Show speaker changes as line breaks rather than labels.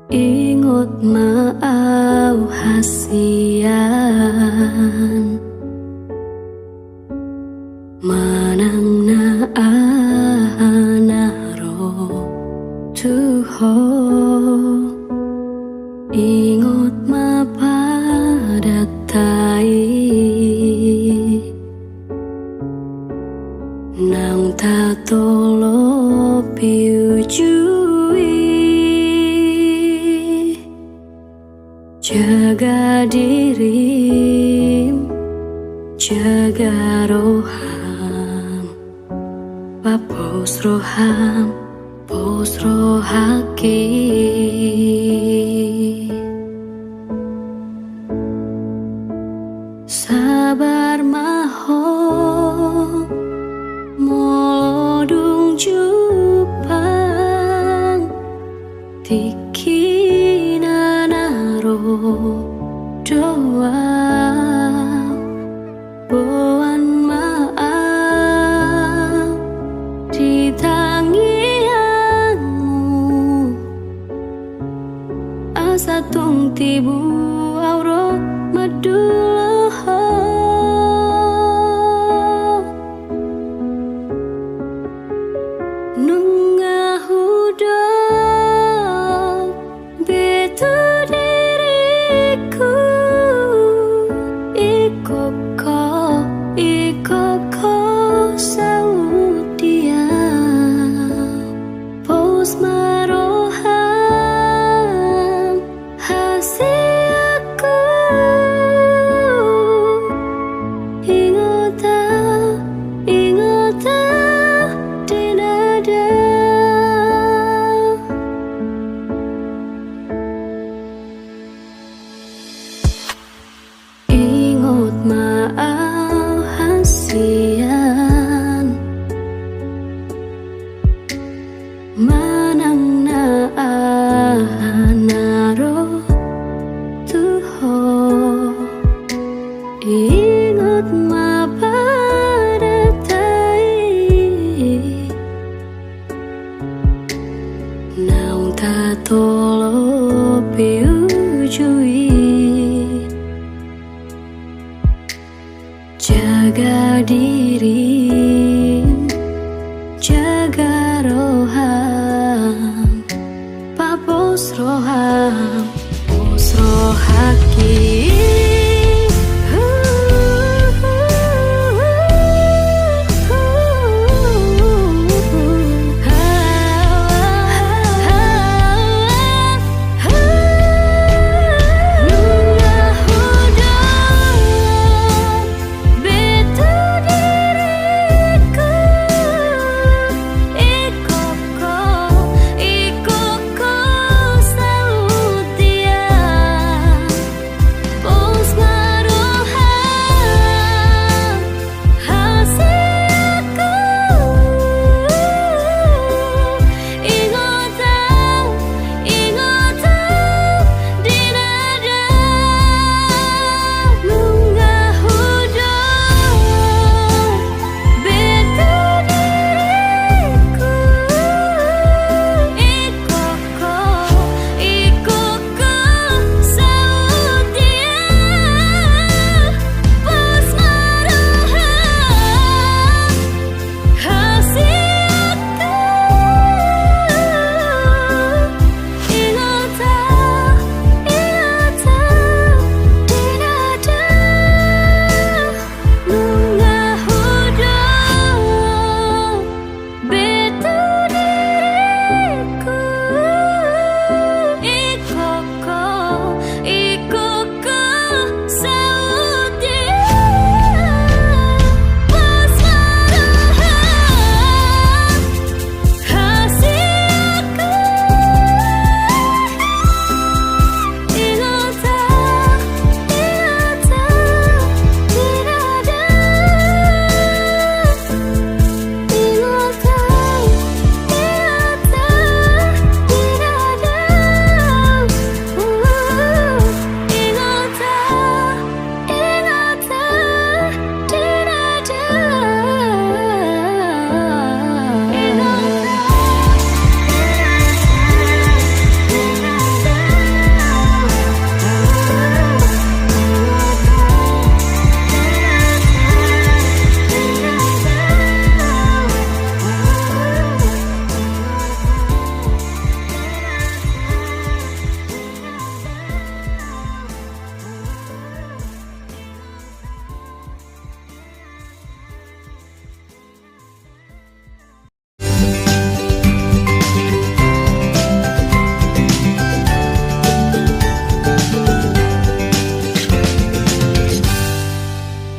Ingot mau hasian manang na anaro tuho. Ingot mapadatai nang tatolo piujui. Jaga dirim, jaga roham, papos roham, pos rohaki. Sabar maho, molodung jupang, tikina naro doa, boan maaf di tangianmu, asa tung tibu auro maduloho. Nunga hudok betu diriku, ikoko saudia pos maroham hasiaku. Ingota dinada. Ingot mau hasian manang na anaro tuho. Ingot mapadatai naung tatolo piujui. Jaga diri, jaga roham, papos roham, pos rohaki.